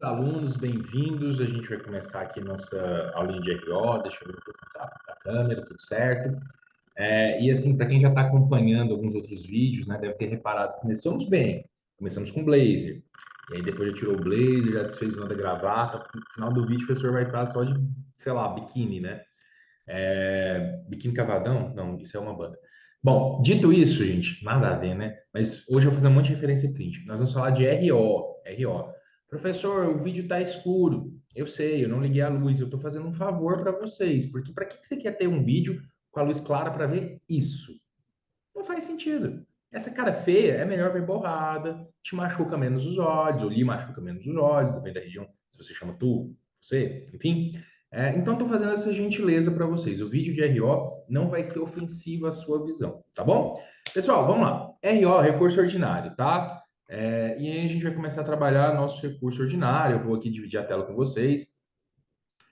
Alunos, bem-vindos. A gente vai começar aqui nossa aulinha de RO. Deixa eu ver um pouco da câmera, tudo certo. E assim, para quem já está acompanhando alguns outros vídeos, né, deve ter reparado que começamos bem. Começamos com blazer. E aí depois já tirou o blazer, já desfez o nó da gravata. No final do vídeo, o professor vai estar só de, sei lá, biquíni, né? Biquíni Cavadão? Não, isso é uma banda. Bom, dito isso, gente, nada a ver, né? Mas hoje eu vou fazer um monte de referência crítica. Nós vamos falar de RO. RO. Professor, o vídeo está escuro. Eu sei, eu não liguei a luz. Eu estou fazendo um favor para vocês. Porque para que você quer ter um vídeo com a luz clara para ver isso? Não faz sentido. Essa cara feia é melhor ver borrada, te machuca menos os olhos, ou lhe machuca menos os olhos, depende da região, se você chama tu, você, enfim. Então, estou fazendo essa gentileza para vocês. O vídeo de RO não vai ser ofensivo à sua visão, tá bom? Pessoal, vamos lá. RO, recurso ordinário, tá? E aí a gente vai começar a trabalhar nosso recurso ordinário. Eu vou aqui dividir a tela com vocês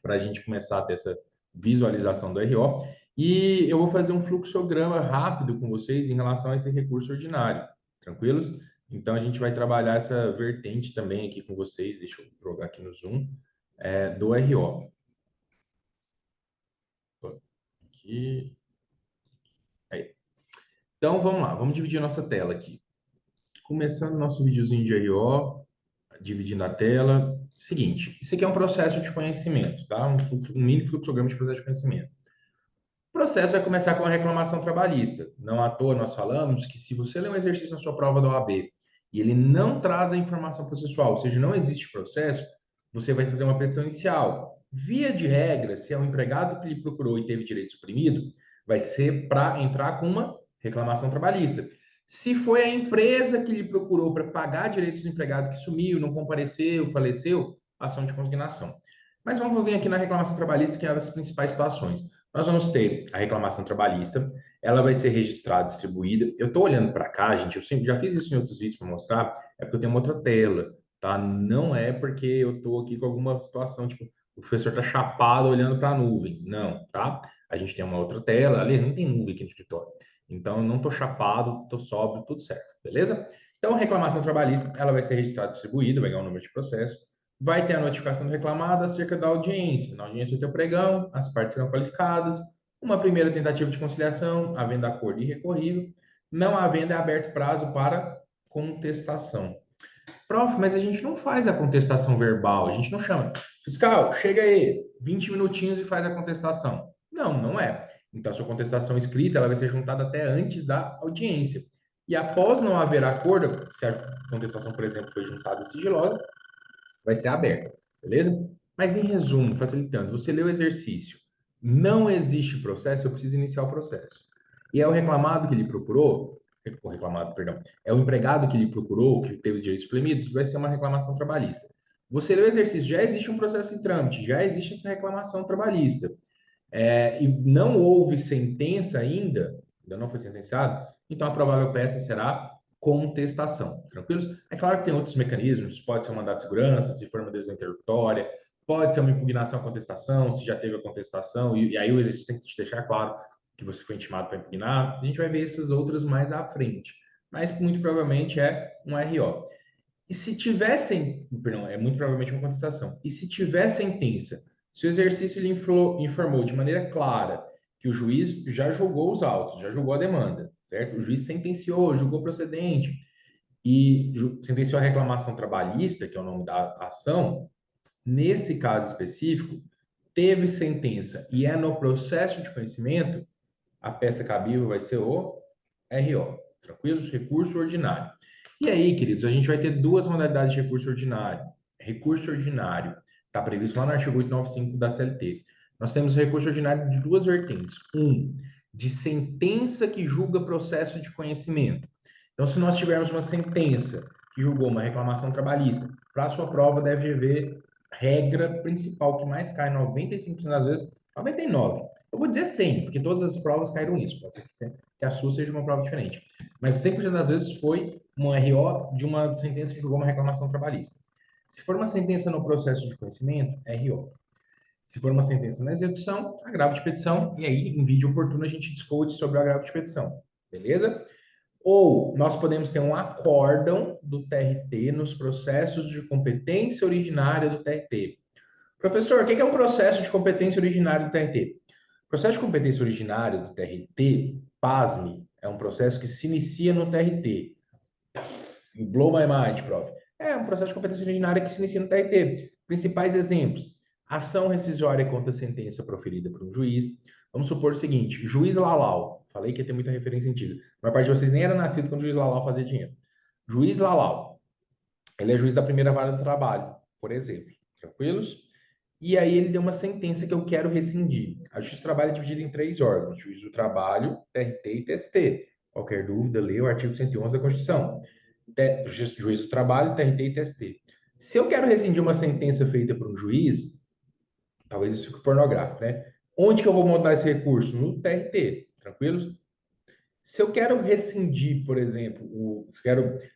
para a gente começar a ter essa visualização do RO. E eu vou fazer um fluxograma rápido com vocês em relação a esse recurso ordinário. Tranquilos? Então, a gente vai trabalhar essa vertente também aqui com vocês. Deixa eu jogar aqui no Zoom. Do RO. Aqui. Aí. Então, vamos lá. Vamos dividir a nossa tela aqui. Começando nosso videozinho de RO, dividindo a tela. Seguinte, isso aqui é um processo de conhecimento, tá? Um mini fluxograma de processo de conhecimento. O processo vai começar com a reclamação trabalhista. Não à toa nós falamos que se você lê um exercício na sua prova da OAB e ele não traz a informação processual, ou seja, não existe processo, você vai fazer uma petição inicial. Via de regra, se é um empregado que lhe procurou e teve direito suprimido, vai ser para entrar com uma reclamação trabalhista. Se foi a empresa que lhe procurou para pagar direitos do empregado que sumiu, não compareceu, faleceu, ação de consignação. Mas vamos vir aqui na reclamação trabalhista, que é uma das principais situações. Nós vamos ter a reclamação trabalhista, ela vai ser registrada, distribuída. Eu estou olhando para cá, gente, eu sempre, já fiz isso em outros vídeos para mostrar, é porque eu tenho uma outra tela, tá? Não é porque eu estou aqui com alguma situação, tipo, o professor está chapado olhando para a nuvem. Não, tá? A gente tem uma outra tela, aliás, nem tem nuvem aqui no escritório. Então, eu não estou chapado, estou sóbrio, tudo certo, beleza? Então, a reclamação trabalhista, ela vai ser registrada, distribuída, vai ganhar o número de processo, vai ter a notificação do reclamado acerca da audiência. Na audiência vai ter o pregão, as partes serão qualificadas, uma primeira tentativa de conciliação, havendo acordo irrecorrível, não havendo é aberto prazo para contestação. Prof, mas a gente não faz a contestação verbal, a gente não chama. Fiscal, chega aí, 20 minutinhos e faz a contestação. Não, não é. Então, a sua contestação escrita ela vai ser juntada até antes da audiência. E após não haver acordo, se a contestação, por exemplo, foi juntada sigilosa, vai ser aberta, beleza? Mas em resumo, facilitando, você lê o exercício, não existe processo, eu preciso iniciar o processo. E é o reclamado que lhe procurou, o reclamado, perdão, é o empregado que lhe procurou, que teve os direitos suprimidos, vai ser uma reclamação trabalhista. Você lê o exercício, já existe um processo em trâmite, já existe essa reclamação trabalhista. E não houve sentença ainda não foi sentenciado, então a provável peça será contestação. Tranquilos? É claro que tem outros mecanismos, pode ser um mandado de segurança, se for uma decisão interlocutória, pode ser uma impugnação à contestação, se já teve a contestação, e aí o exercício tem que te deixar claro que você foi intimado para impugnar. A gente vai ver essas outras mais à frente, mas muito provavelmente é um RO. E se tivessem, perdão, é muito provavelmente uma contestação. E se tiver sentença, se o exercício lhe informou de maneira clara que o juiz já julgou os autos, já julgou a demanda, certo? O juiz sentenciou, julgou procedente e sentenciou a reclamação trabalhista, que é o nome da ação, nesse caso específico, teve sentença e é no processo de conhecimento, a peça cabível vai ser o RO, tranquilos? Recurso ordinário. E aí, queridos, a gente vai ter duas modalidades de recurso ordinário. Recurso ordinário está previsto lá no artigo 895 da CLT. Nós temos o recurso ordinário de duas vertentes. Um, de sentença que julga processo de conhecimento. Então, se nós tivermos uma sentença que julgou uma reclamação trabalhista, para a sua prova deve haver regra principal que mais cai 95% das vezes, 99%. Eu vou dizer 100, porque todas as provas caíram nisso. Pode ser que a sua seja uma prova diferente. Mas 100% das vezes foi uma RO de uma sentença que julgou uma reclamação trabalhista. Se for uma sentença no processo de conhecimento, RO. Se for uma sentença na execução, agravo de petição. E aí, em vídeo oportuno, a gente discute sobre o agravo de petição. Beleza? Ou nós podemos ter um acórdão do TRT nos processos de competência originária do TRT. Professor, o que é um processo de competência originária do TRT? O processo de competência originária do TRT, pasme, é um processo que se inicia no TRT. Blow my mind, prof. É um processo de competência originária que se inicia no TRT. Principais exemplos: ação rescisória contra a sentença proferida por um juiz. Vamos supor o seguinte: juiz Lalau. Falei que ia ter muita referência antiga. A maior parte de vocês nem era nascido quando o juiz Lalau fazia dinheiro. Juiz Lalau. Ele é juiz da primeira vara do trabalho, por exemplo. Tranquilos? E aí ele deu uma sentença que eu quero rescindir. A Justiça do Trabalho é dividida em 3 órgãos: Juiz do Trabalho, TRT e TST. Qualquer dúvida, leia o artigo 111 da Constituição. Juiz do Trabalho, TRT e TST. Se eu quero rescindir uma sentença feita por um juiz, talvez isso fique pornográfico, né? Onde que eu vou mandar esse recurso? No TRT, tranquilos? Se eu quero rescindir, por exemplo,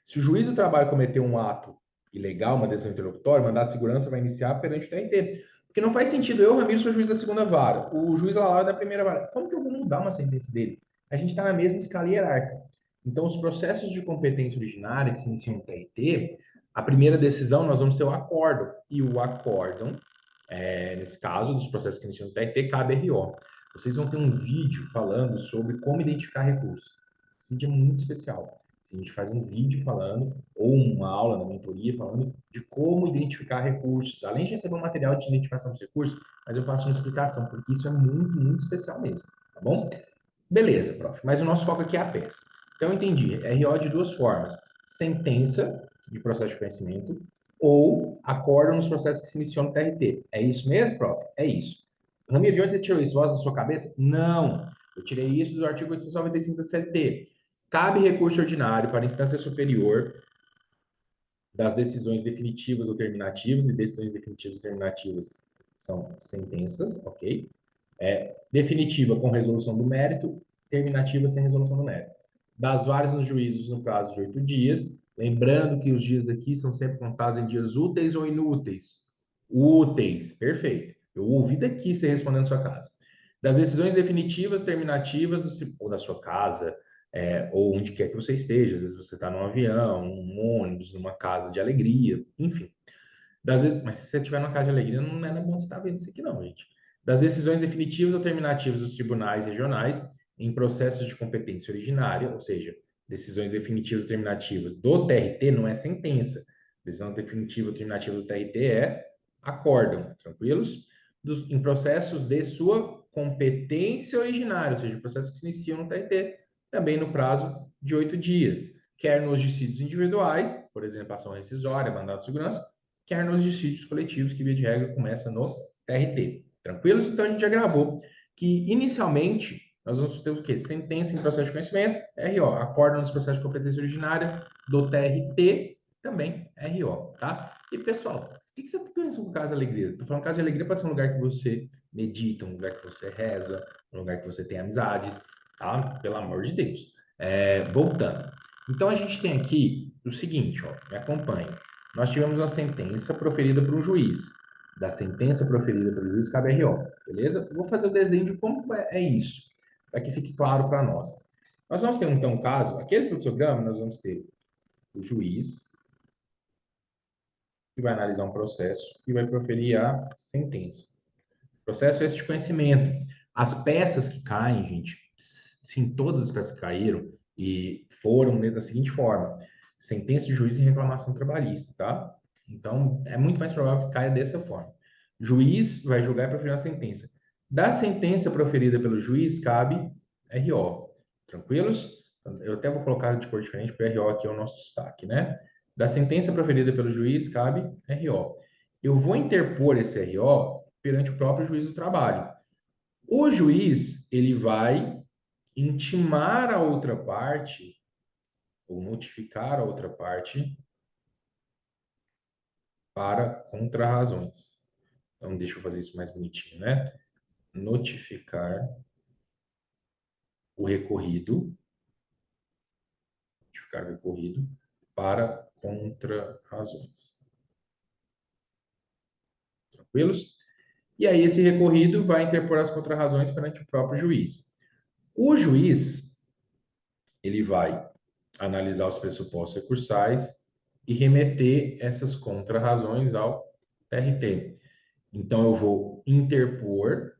se o juiz do trabalho cometeu um ato ilegal, uma decisão interlocutória, o mandato de segurança vai iniciar perante o TRT. Porque não faz sentido eu, Ramiro, sou juiz da segunda vara, o juiz Lalau é da primeira vara. Como que eu vou mudar uma sentença dele? A gente está na mesma escala hierárquica. Então, os processos de competência originária que se iniciam no TRT, a primeira decisão nós vamos ter o acórdão. E o acórdão, nesse caso, dos processos que iniciam no TRT, cabe RO. Vocês vão ter um vídeo falando sobre como identificar recursos. Esse vídeo é muito especial. A gente faz um vídeo falando, ou uma aula na mentoria falando de como identificar recursos. Além de receber um material de identificação dos recursos, mas eu faço uma explicação, porque isso é muito, muito especial mesmo, tá bom? Beleza, prof. Mas o nosso foco aqui é a peça. Então, eu entendi. RO de duas formas. Sentença de processo de conhecimento ou acórdão nos processos que se iniciam no TRT. É isso mesmo, prof? É isso. Ramiro, de onde você tirou isso? Voz da sua cabeça? Não. Eu tirei isso do artigo 895 da CLT. Cabe recurso ordinário para instância superior das decisões definitivas ou terminativas, e decisões definitivas ou terminativas são sentenças, ok? Definitiva com resolução do mérito, terminativa sem resolução do mérito. Das várias nos juízos no prazo de 8 dias, lembrando que os dias aqui são sempre contados em dias úteis ou inúteis. Úteis, perfeito. Eu ouvi daqui você respondendo sua casa. Das decisões definitivas, terminativas ou da sua casa, ou onde quer que você esteja, às vezes você está num avião, num ônibus, numa casa de alegria, enfim. Mas se você estiver numa casa de alegria, não é bom você estar vendo isso aqui não, gente. Das decisões definitivas ou terminativas dos tribunais regionais em processos de competência originária, ou seja, decisões definitivas ou terminativas do TRT não é sentença. Decisão definitiva ou terminativa do TRT é acórdão, tranquilos? Em processos de sua competência originária, ou seja, processos que se iniciam no TRT, também no prazo de 8 dias, quer nos dissídios individuais, por exemplo, ação rescisória, mandado de segurança, quer nos dissídios coletivos, que via de regra começa no TRT. Tranquilos? Então a gente já gravou que inicialmente nós vamos ter o quê? Sentença em processo de conhecimento, RO. Acórdão nos processos de competência originária do TRT, também RO, tá? E pessoal, o que você pensa com Casa Alegria? Estou falando Casa Alegria pode ser um lugar que você medita, um lugar que você reza, um lugar que você tem amizades, tá? Pelo amor de Deus. Voltando. Então a gente tem aqui o seguinte, ó, me acompanhe. Nós tivemos uma sentença proferida por um juiz. Da sentença proferida pelo juiz cabe RO, beleza? Eu vou fazer o desenho de como é isso, para que fique claro para nós. Nós vamos ter, então, um caso, aquele fluxograma, nós vamos ter o juiz, que vai analisar um processo e vai proferir a sentença. O processo é esse de conhecimento. As peças que caem, gente, sim, todas as peças que caíram e foram da seguinte forma: sentença de juiz em reclamação trabalhista, tá? Então, é muito mais provável que caia dessa forma. Juiz vai julgar e proferir uma sentença. Da sentença proferida pelo juiz, cabe RO. Tranquilos? Eu até vou colocar de cor diferente, porque o RO aqui é o nosso destaque, né? Da sentença proferida pelo juiz, cabe RO. Eu vou interpor esse RO perante o próprio juiz do trabalho. O juiz, ele vai intimar a outra parte, ou notificar a outra parte, para contrarrazões. Então, deixa eu fazer isso mais bonitinho, né? Notificar o recorrido, para contrarrazões. Tranquilos? E aí, esse recorrido vai interpor as contrarrazões perante o próprio juiz. O juiz, ele vai analisar os pressupostos recursais e remeter essas contrarrazões ao TRT. Então, eu vou interpor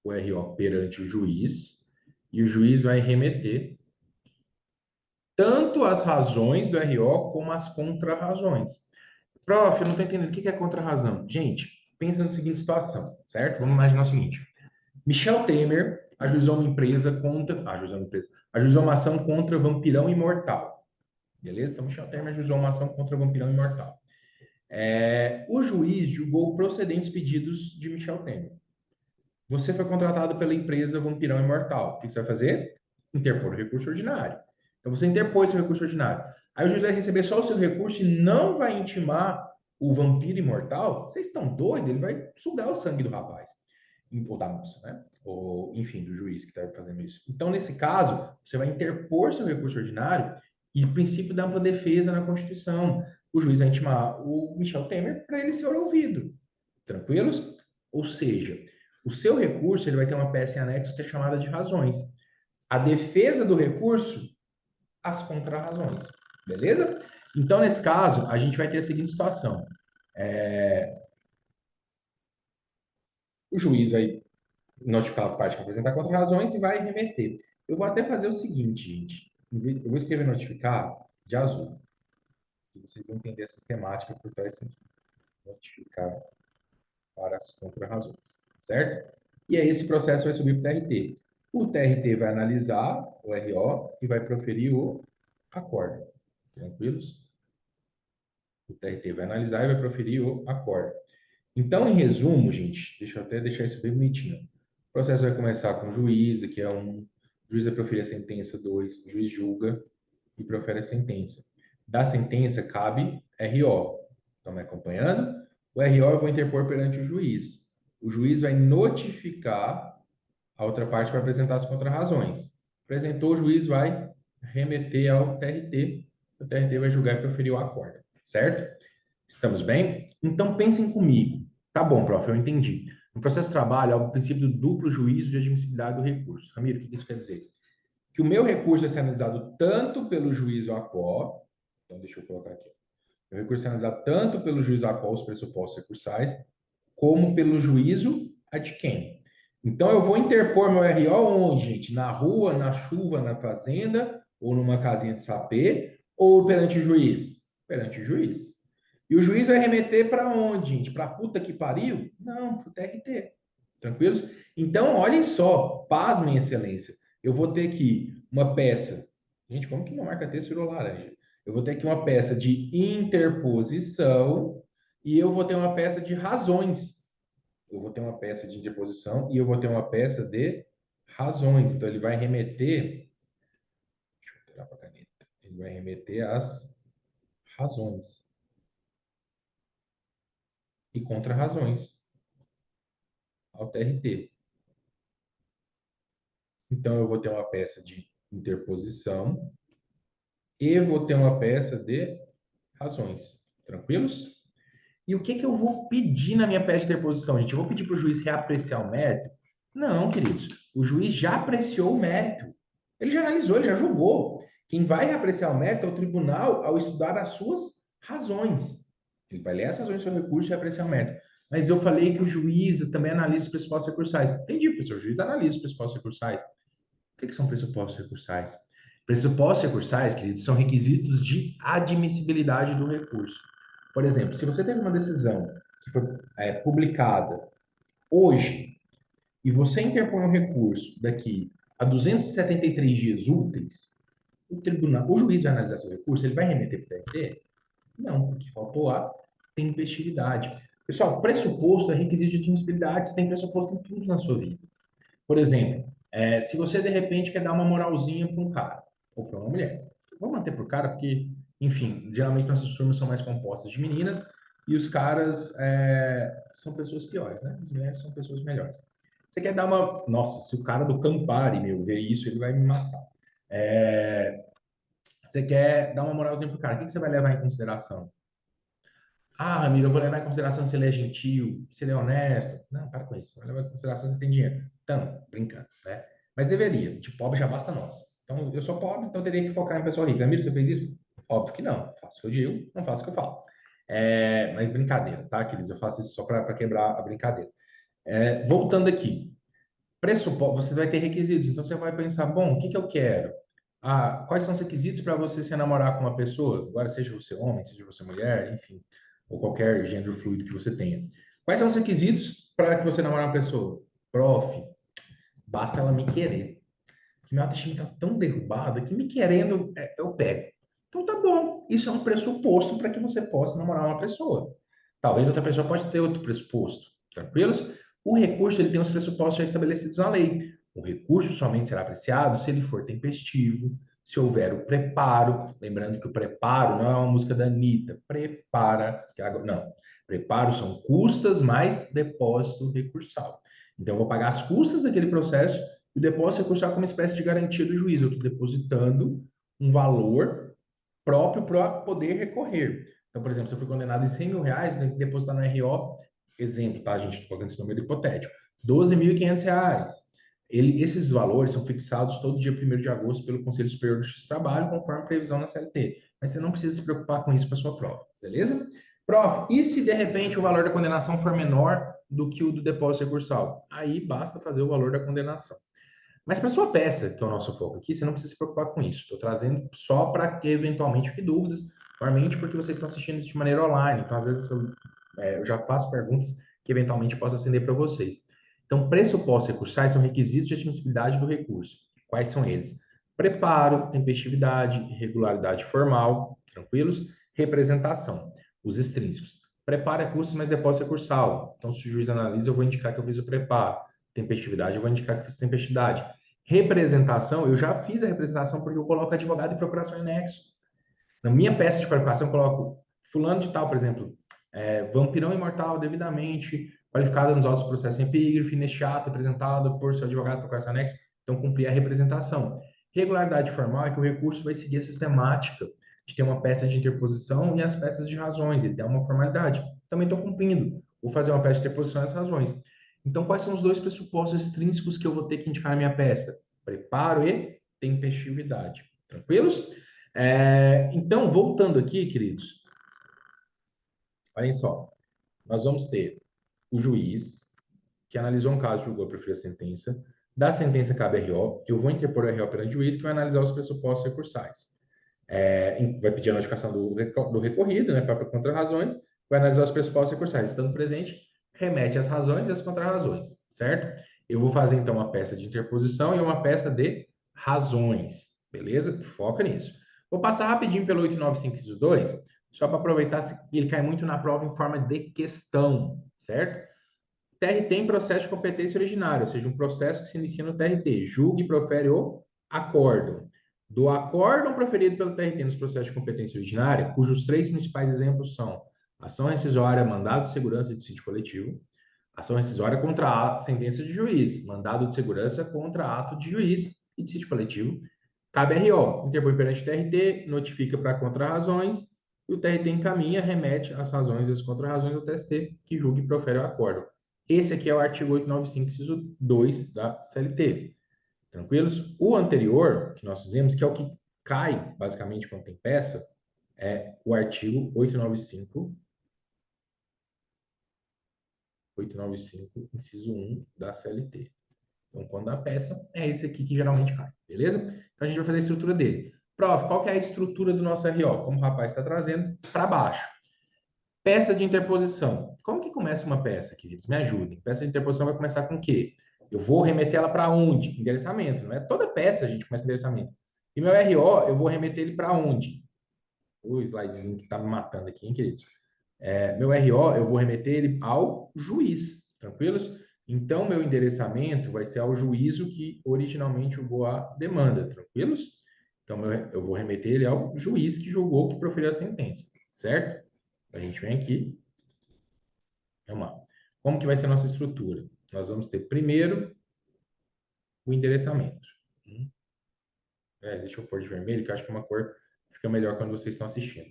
o RO perante o juiz e o juiz vai remeter tanto as razões do RO como as contrarrazões. Prof, eu não estou entendendo o que é contrarrazão. Gente, pensa na seguinte situação, certo? Vamos imaginar o seguinte. Michel Temer ajuizou uma empresa contra... Ajuizou uma ação contra Vampirão Imortal. Beleza? Então, Michel Temer ajuizou uma ação contra Vampirão Imortal. O juiz julgou procedentes pedidos de Michel Temer. Você foi contratado pela empresa Vampirão Imortal. O que você vai fazer? Interpor o recurso ordinário. Então, você interpôs seu recurso ordinário. Aí o juiz vai receber só o seu recurso e não vai intimar o vampiro imortal. Vocês estão doidos? Ele vai sugar o sangue do rapaz. Ou da moça, né? Ou, enfim, do juiz que está fazendo isso. Então, nesse caso, você vai interpor seu recurso ordinário e o princípio da ampla defesa na Constituição. O juiz vai intimar o Michel Temer para ele ser ouvido. Tranquilos? Ou seja, o seu recurso ele vai ter uma peça em anexo que é chamada de razões. A defesa do recurso, as contrarrazões. Beleza? Então, nesse caso, a gente vai ter a seguinte situação. O juiz vai notificar a parte que apresentar contrarrazões e vai remeter. Eu vou até fazer o seguinte, gente. Eu vou escrever notificar de azul. E vocês vão entender a sistemática por trás disso aqui. Notificar para as contrarrazões. Certo? E aí esse processo vai subir para o TRT. O TRT vai analisar o RO e vai proferir o acórdão. Tranquilos? O TRT vai analisar e vai proferir o acórdão. Então, em resumo, gente, deixa eu até deixar isso bem bonitinho. O processo vai começar com o juiz, que é um. O juiz vai proferir a sentença, 2. O juiz julga e profere a sentença. Da sentença cabe RO. Estão me acompanhando? O RO eu vou interpor perante o juiz. O juiz vai notificar a outra parte para apresentar as contrarrazões. Apresentou, o juiz vai remeter ao TRT. O TRT vai julgar e proferir o acórdão. Certo? Estamos bem? Então, pensem comigo. Tá bom, prof, eu entendi. No processo de trabalho, há o princípio do duplo juízo de admissibilidade do recurso. Ramiro, o que isso quer dizer? Que o meu recurso vai ser analisado tanto pelo juízo ACO, então deixa eu colocar aqui. O recurso é analisado tanto pelo juízo ACO, os pressupostos recursais, como pelo juízo ad quem. Então, eu vou interpor meu RO onde, gente? Na rua, na chuva, na fazenda, ou numa casinha de sapê, ou perante o juiz? Perante o juiz. E o juiz vai remeter para onde, gente? Para a puta que pariu? Não, para o TRT. Tranquilos? Então, olhem só, pasmem, excelência. Eu vou ter aqui uma peça. Gente, como que uma marca-texto virou laranja? Eu vou ter aqui uma peça de interposição e eu vou ter uma peça de razões. Eu vou ter uma peça de interposição e eu vou ter uma peça de razões. Então, ele vai remeter. Deixa eu tirar para a caneta. Ele vai remeter as razões e contrarrazões ao TRT. Então, eu vou ter uma peça de interposição e vou ter uma peça de razões. Tranquilos? E o que que eu vou pedir na minha peça de interposição, gente? Eu vou pedir para o juiz reapreciar o mérito? Não, queridos. O juiz já apreciou o mérito. Ele já analisou, ele já julgou. Quem vai reapreciar o mérito é o tribunal ao estudar as suas razões. Ele vai ler as razões do seu recurso e reapreciar o mérito. Mas eu falei que o juiz também analisa os pressupostos recursais. Entendi, professor. O juiz analisa os pressupostos recursais. O que são pressupostos recursais? Pressupostos recursais, queridos, são requisitos de admissibilidade do recurso. Por exemplo, se você teve uma decisão que foi publicada hoje e você interpõe um recurso daqui a 273 dias úteis, o juiz vai analisar seu recurso, ele vai remeter para o TRT? Não, porque faltou a tempestividade. Pessoal, pressuposto é requisito de admissibilidade, você tem pressuposto em tudo na sua vida. Por exemplo, se você de repente quer dar uma moralzinha para um cara ou para uma mulher, vamos manter para o cara, porque, enfim, geralmente nossas turmas são mais compostas de meninas e os caras são pessoas piores, né? As mulheres são pessoas melhores. Você quer dar uma. Nossa, se o cara do Campari, meu, ver isso, ele vai me matar. Você quer dar uma moralzinha pro cara, o que você vai levar em consideração? Ah, Ramiro, eu vou levar em consideração se ele é gentil, se ele é honesto. Não, para com isso. Vai levar em consideração se ele tem dinheiro. Então, brincando, né? Mas deveria. De pobre já basta nós. Então, eu sou pobre, então eu teria que focar em pessoa rica. Ramiro, você fez isso? Óbvio que não. Faço o que eu digo, não faço o que eu falo. Mas brincadeira, tá, queridos? Eu faço isso só para quebrar a brincadeira. Voltando aqui. Você vai ter requisitos. Então, você vai pensar, bom, o que que eu quero? Quais são os requisitos para você se namorar com uma pessoa? Agora, seja você homem, seja você mulher, enfim, ou qualquer gênero fluido que você tenha. Quais são os requisitos para que você namore uma pessoa? Prof, basta ela me querer. Que minha autoestima está tão derrubada que me querendo eu pego. Então tá bom, isso é um pressuposto para que você possa namorar uma pessoa. Talvez outra pessoa pode ter outro pressuposto. Tranquilos? O recurso ele tem os pressupostos já estabelecidos na lei. O recurso somente será apreciado se ele for tempestivo, se houver o preparo. Lembrando que o preparo não é uma música da Anitta. Prepara. Não. Preparo são custas mais depósito recursal. Então, eu vou pagar as custas daquele processo e o depósito recursal como uma espécie de garantia do juiz. Eu estou depositando um valor próprio para poder recorrer. Então, por exemplo, se eu fui condenado em R$ 100.000, eu tenho que depositar no RO, exemplo, tá, gente? Estou colocando esse número hipotético, R$ 12.500. Esses valores são fixados todo dia 1º de agosto pelo Conselho Superior do Justiça do Trabalho, conforme previsão na CLT. Mas você não precisa se preocupar com isso para sua prova, beleza? Prof, e se de repente o valor da condenação for menor do que o do depósito recursal? Aí basta fazer o valor da condenação. Mas para sua peça, que é o nosso foco aqui, você não precisa se preocupar com isso. Estou trazendo só para que eventualmente fique dúvidas, normalmente porque vocês estão assistindo isso de maneira online. Então, às vezes, eu já faço perguntas que eventualmente possa acender para vocês. Então, pressupostos recursais são requisitos de admissibilidade do recurso. Quais são eles? Preparo, tempestividade, regularidade formal, tranquilos? Representação, os extrínsecos. Preparo é custos, mas depósito recursal. Então, se o juiz analisa, eu vou indicar que eu fiz o preparo. Tempestividade, eu vou indicar que eu fiz tempestividade. Representação, eu já fiz a representação porque eu coloco advogado e procuração em anexo. Na minha peça de qualificação, eu coloco fulano de tal, por exemplo, vampirão imortal devidamente qualificado nos autos do processo em epígrafe, neste ato apresentado por seu advogado e procuração em anexo, então cumprir a representação. Regularidade formal é que o recurso vai seguir a sistemática de ter uma peça de interposição e as peças de razões, ele tem uma formalidade. Também estou cumprindo, vou fazer uma peça de interposição e as razões. Então, quais são os dois pressupostos extrínsecos que eu vou ter que indicar na minha peça? Preparo e tempestividade. Tranquilos? Então, voltando aqui, queridos, olhem só, nós vamos ter o juiz que analisou um caso, julgou, preferir a sentença. Da sentença cabe RO, eu vou interpor o RO perante o juiz que vai analisar os pressupostos recursais. Vai pedir a notificação do recorrido, né, para contra-razões, vai analisar os pressupostos recursais. Estando presente, remete as razões e as contra-razões, certo? Eu vou fazer, então, uma peça de interposição e uma peça de razões, beleza? Foca nisso. Vou passar rapidinho pelo 895, inciso 2, só para aproveitar, ele cai muito na prova em forma de questão, certo? TRT em processo de competência originária, ou seja, um processo que se inicia no TRT, julga e profere o acórdão. Do acórdão proferido pelo TRT nos processos de competência originária, cujos três principais exemplos são ação rescisória, mandado de segurança e dissídio coletivo, ação rescisória contra a sentença de juiz, mandado de segurança contra ato de juiz e dissídio coletivo, cabe RO, interpõe perante o TRT, notifica para contra-razões, e o TRT encaminha, remete as razões e as contra-razões ao TST, que julga e profere o acórdão. Esse aqui é o artigo 895, inciso 2 da CLT. Tranquilos? O anterior, que nós fizemos, que é o que cai, basicamente, quando tem peça, é o artigo 895, inciso 1 da CLT. Então, quando dá peça, é esse aqui que geralmente cai, beleza? Então, a gente vai fazer a estrutura dele. Prof, qual que é a estrutura do nosso RO? Como o rapaz está trazendo, para baixo. Peça de interposição. Como que começa uma peça, queridos? Me ajudem. Peça de interposição vai começar com o quê? Eu vou remeter ela para onde? Endereçamento, não é? Toda peça a gente começa com endereçamento. E meu RO, eu vou remeter ele para onde? O slidezinho que está me matando aqui, hein, queridos? Meu RO, eu vou remeter ele ao juiz, tranquilos? Então, meu endereçamento vai ser ao juízo que originalmente julgou a demanda, tranquilos? Então, eu vou remeter ele ao juiz que julgou, que proferiu a sentença, certo? A gente vem aqui, vamos lá. Como que vai ser a nossa estrutura? Nós vamos ter primeiro o endereçamento. Deixa eu pôr de vermelho, que eu acho que é uma cor que fica melhor quando vocês estão assistindo.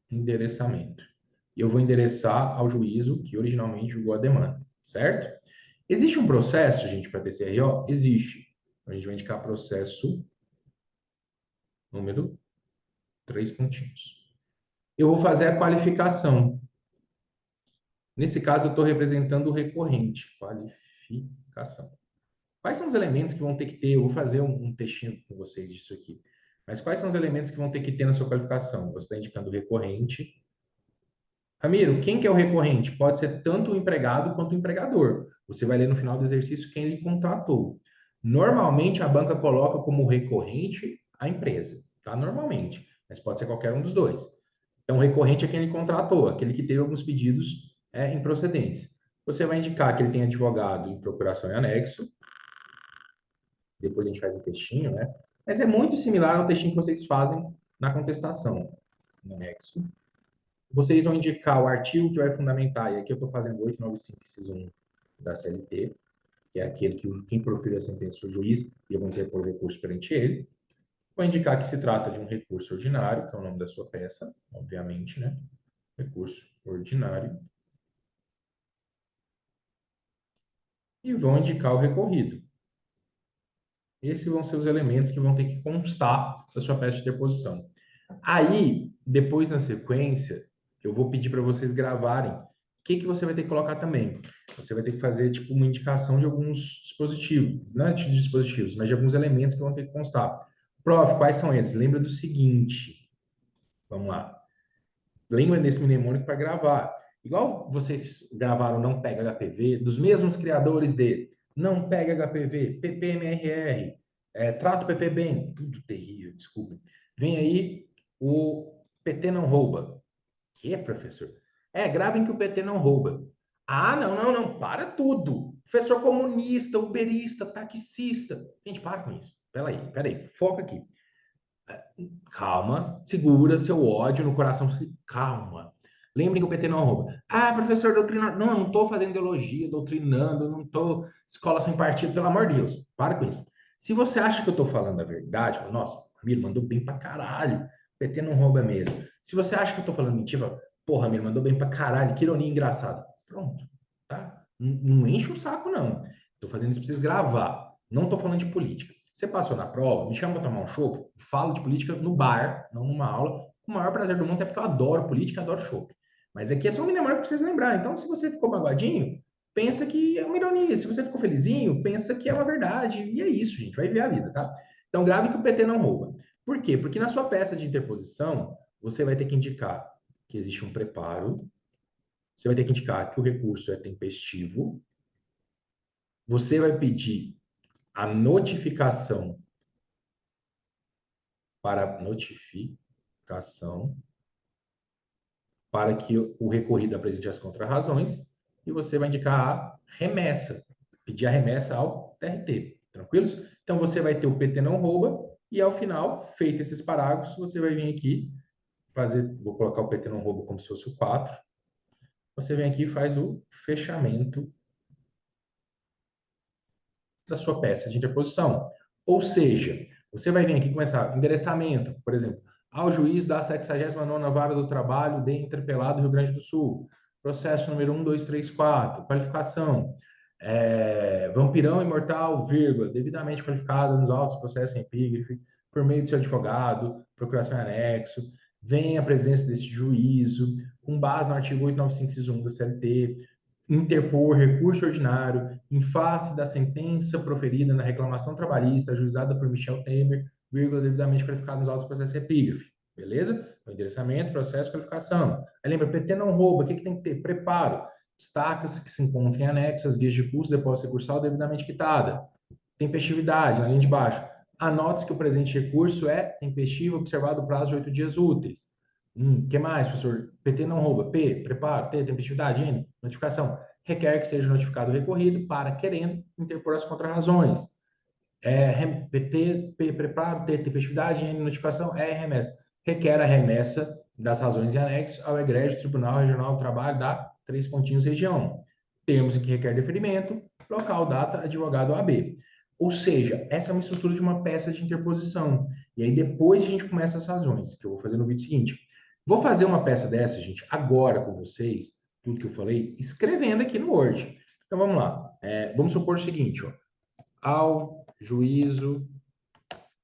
Endereçamento. E eu vou endereçar ao juízo que originalmente julgou a demanda, certo? Existe um processo, gente, para TCRO? Existe. A gente vai indicar processo número 3 pontinhos. Eu vou fazer a qualificação. Nesse caso, eu estou representando o recorrente. Qualificação. Quais são os elementos que vão ter que ter? Eu vou fazer um textinho com vocês disso aqui. Mas quais são os elementos que vão ter que ter na sua qualificação? Você está indicando o recorrente. Ramiro, quem que é o recorrente? Pode ser tanto o empregado quanto o empregador. Você vai ler no final do exercício quem lhe contratou. Normalmente, a banca coloca como recorrente a empresa, tá? Normalmente, mas pode ser qualquer um dos dois. Então, o recorrente é quem lhe contratou, aquele que teve alguns pedidos improcedentes. Você vai indicar que ele tem advogado em procuração e anexo. Depois a gente faz um textinho, né? Mas é muito similar ao textinho que vocês fazem na contestação, no anexo. Vocês vão indicar o artigo que vai fundamentar, e aqui eu estou fazendo 895, inciso 1 da CLT, que é aquele que quem proferiu a sentença foi o juiz, e eu vou interpor o recurso perante ele. Vou indicar que se trata de um recurso ordinário, que é o nome da sua peça, obviamente, né? Recurso ordinário. E vão indicar o recorrido. Esses vão ser os elementos que vão ter que constar da sua peça de interposição. Aí, depois na sequência, eu vou pedir para vocês gravarem o que você vai ter que colocar também. Você vai ter que fazer tipo uma indicação de alguns dispositivos, não de dispositivos, mas de alguns elementos que vão ter que constar. Prof, quais são eles? Lembra do seguinte. Vamos lá. Lembra desse mnemônico para gravar. Igual vocês gravaram Não Pega HPV, dos mesmos criadores de Não Pega HPV, PPMRR, Trato PP Bem, tudo terrível, desculpa. Vem aí o PT Não Rouba. Que é, professor? Gravem que o PT não rouba. Ah, não, para tudo. Professor comunista, uberista, taxista. Gente, para com isso. Peraí, foca aqui. Calma, segura seu ódio no coração. Calma. Lembrem que o PT não rouba. Ah, professor, doutrinador. Não, eu não estou fazendo ideologia, doutrinando, não estou escola sem partido, pelo amor de Deus. Para com isso. Se você acha que eu estou falando a verdade, nossa, Ramiro mandou bem pra caralho. O PT não rouba mesmo. Se você acha que eu estou falando mentira, porra, Ramiro mandou bem pra caralho. Que ironia engraçada. Pronto, tá? Não enche o saco, não. Estou fazendo isso para vocês gravar. Não estou falando de política. Você passou na prova, me chama para tomar um chopp, falo de política no bar, não numa aula, com o maior prazer do mundo, até porque eu adoro política, adoro chopp. Mas aqui é só um mnemônico para vocês lembrar. Então, se você ficou magoadinho, pensa que é uma ironia. Se você ficou felizinho, pensa que é uma verdade. E é isso, gente. Vai ver a vida, tá? Então, grave que o PT não rouba. Por quê? Porque na sua peça de interposição, você vai ter que indicar que existe um preparo, você vai ter que indicar que o recurso é tempestivo, você vai pedir a notificação para que o recorrido apresente as contrarrazões e você vai indicar a remessa, pedir a remessa ao TRT. Tranquilos? Então você vai ter o PT não rouba e ao final, feito esses parágrafos, você vai vir aqui fazer, vou colocar o PT não rouba como se fosse o 4. Você vem aqui e faz o fechamento da sua peça de interposição. Ou seja, você vai vir aqui começar endereçamento, por exemplo, ao juiz da 79ª Vara do Trabalho de Interpelado, Rio Grande do Sul. Processo número 1, 2, 3, 4. Qualificação. Vampirão imortal, vírgula, devidamente qualificado nos autos do processo em epígrafe, por meio de seu advogado, procuração em anexo, vem a presença desse juízo, com base no artigo 895, inciso 1 da CLT, interpor recurso ordinário em face da sentença proferida na reclamação trabalhista ajuizada por Michel Temer, vírgula, devidamente qualificado nos autos do processo epígrafe. Beleza? O endereçamento, processo, qualificação. Aí lembra, PT não rouba, o que tem que ter? Preparo. Destaca-se que se encontra em anexo as guias de curso, depósito recursal devidamente quitada. Tempestividade, na linha de baixo. Anote-se que o presente recurso é tempestivo, observado o prazo de 8 dias úteis. Que mais, professor? PT não rouba. P, preparo. T, tempestividade. N, notificação. Requer que seja notificado o recorrido para querendo interpor as contrarrazões. PT, P, preparo. T, tempestividade. N, notificação. R, remessa. Requer a remessa das razões em anexo ao egrégio Tribunal Regional do Trabalho da 3 pontinhos região. Termos em que requer deferimento, local, data, advogado AB. Ou seja, essa é uma estrutura de uma peça de interposição. E aí depois a gente começa as razões, que eu vou fazer no vídeo seguinte. Vou fazer uma peça dessa, gente, agora com vocês, tudo que eu falei, escrevendo aqui no Word. Então vamos lá. Vamos supor o seguinte, ó. Ao juízo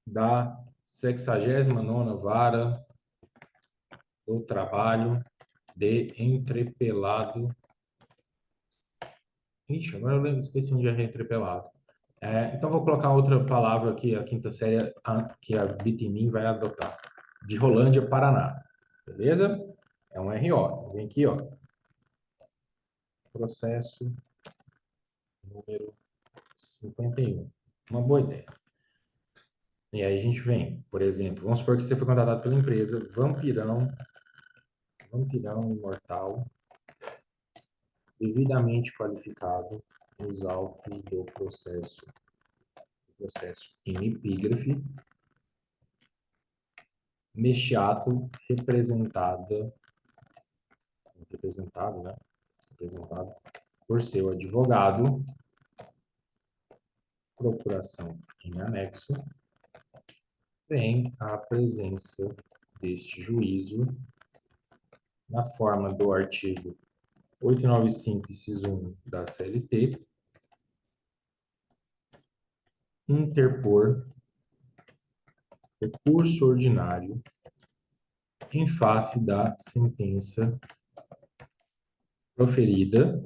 da 69ª Vara do Trabalho de Entrepelado. Ixi, agora eu esqueci onde é entrepelado. Então, vou colocar outra palavra que a quinta série, que a Bitmin vai adotar. De Rolândia, Paraná. Beleza? É um RO. Então, vem aqui, ó. Processo número 51. Uma boa ideia. E aí a gente vem, por exemplo, vamos supor que você foi contratado pela empresa Vampirão Imortal, devidamente qualificado nos autos do processo em epígrafe, Mexiato, representado, né? Representado por seu advogado, procuração em anexo, vem a presença deste juízo na forma do artigo 895, inciso 1 da CLT, interpor recurso ordinário em face da sentença proferida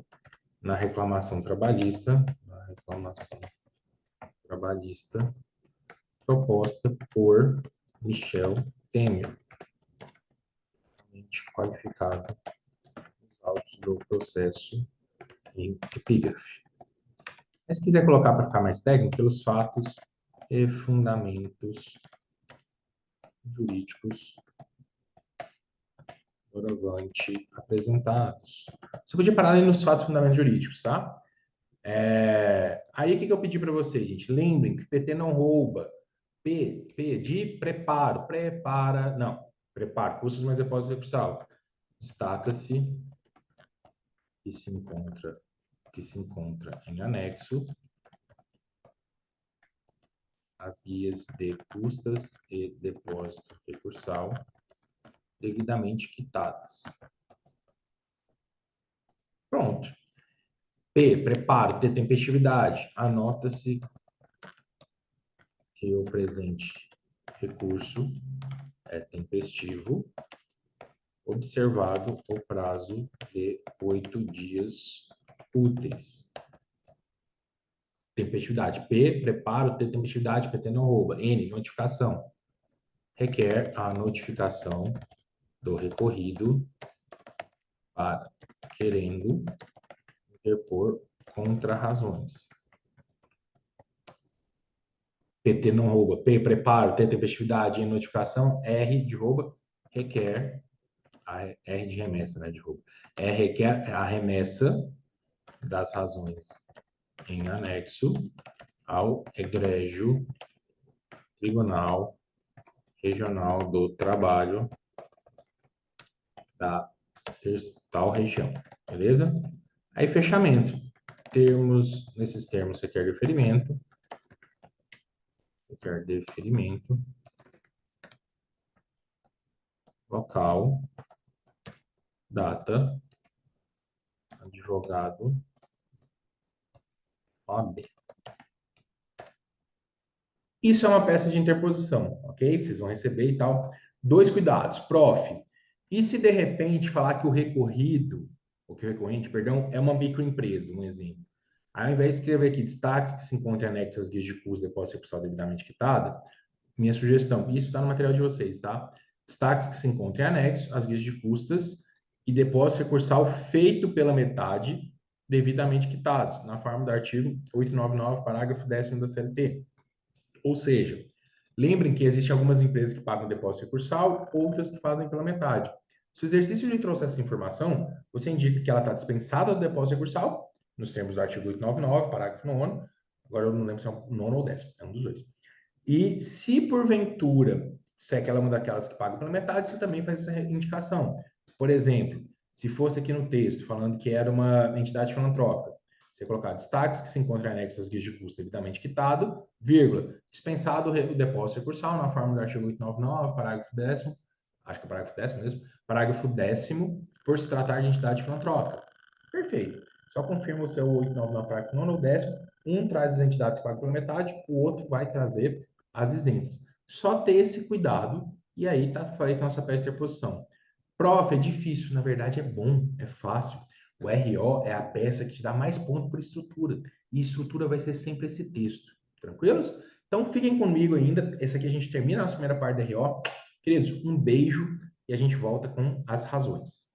na reclamação trabalhista, proposta por Michel Temer, qualificado nos autos do processo em epígrafe. Mas se quiser colocar para ficar mais técnico, pelos fatos e fundamentos jurídicos doravante apresentados. Você podia parar ali nos fatos e fundamentos jurídicos, tá? Aí o que eu pedi para vocês, gente? Lembrem que PT não rouba. P de preparo. Preparo, custos mais depósito recursal. Destaca-se que se encontra em anexo as guias de custas e depósito recursal devidamente quitadas. Pronto. P, preparo, T, tempestividade. Anota-se que o presente recurso é tempestivo, observado o prazo de 8 dias úteis. Tempestividade. P, preparo, T, tempestividade, PT não rouba. N, notificação. Requer a notificação do recorrido para querendo interpor contrarrazões. PT não rouba. P, preparo, T, tempestividade, N, notificação. R de rouba, requer R de remessa, né, de roubo. Requer a remessa das razões em anexo ao egrégio Tribunal Regional do Trabalho da tal região, beleza? Aí, fechamento. Nesses termos, requer deferimento, local, data, advogado, OAB. Isso é uma peça de interposição, ok? Vocês vão receber e tal. 2 cuidados. Prof, e se de repente falar que o recorrido, ou que o recorrente, perdão, é uma microempresa, um exemplo? Aí, ao invés de escrever aqui destaques que se encontram anexos às guias de custo depósito recursal devidamente quitada, minha sugestão, isso está no material de vocês, tá? Destaques que se encontram em anexo às guias de custas e depósito recursal feito pela metade devidamente quitados, na forma do artigo 899, parágrafo 10º da CLT. Ou seja, lembrem que existem algumas empresas que pagam depósito recursal, outras que fazem pela metade. Se o exercício lhe trouxe essa informação, você indica que ela está dispensada do depósito recursal, nos termos do artigo 899, parágrafo 9º, agora eu não lembro se é o 9º ou 10º, é um dos dois. E se porventura, se aquela é uma daquelas que paga pela metade, você também faz essa indicação. Por exemplo, se fosse aqui no texto falando que era uma entidade filantrópica, você colocar destaques que se encontram anexos às guias de custo devidamente quitado, vírgula, dispensado o depósito recursal na forma do artigo 899, parágrafo 10º, acho que é o parágrafo 10º mesmo, parágrafo 10º, por se tratar de entidade filantrópica. Perfeito. Só confirma o seu 899, parágrafo 9º ou 10º, Um traz as entidades que pagam pela metade, o outro vai trazer as isentas. Só ter esse cuidado e aí tá feita a nossa peça de interposição. Prof, é difícil, na verdade é bom, é fácil. O RO é a peça que te dá mais ponto por estrutura. E estrutura vai ser sempre esse texto. Tranquilos? Então fiquem comigo ainda. Esse aqui a gente termina a nossa primeira parte da RO. Queridos, um beijo e a gente volta com as razões.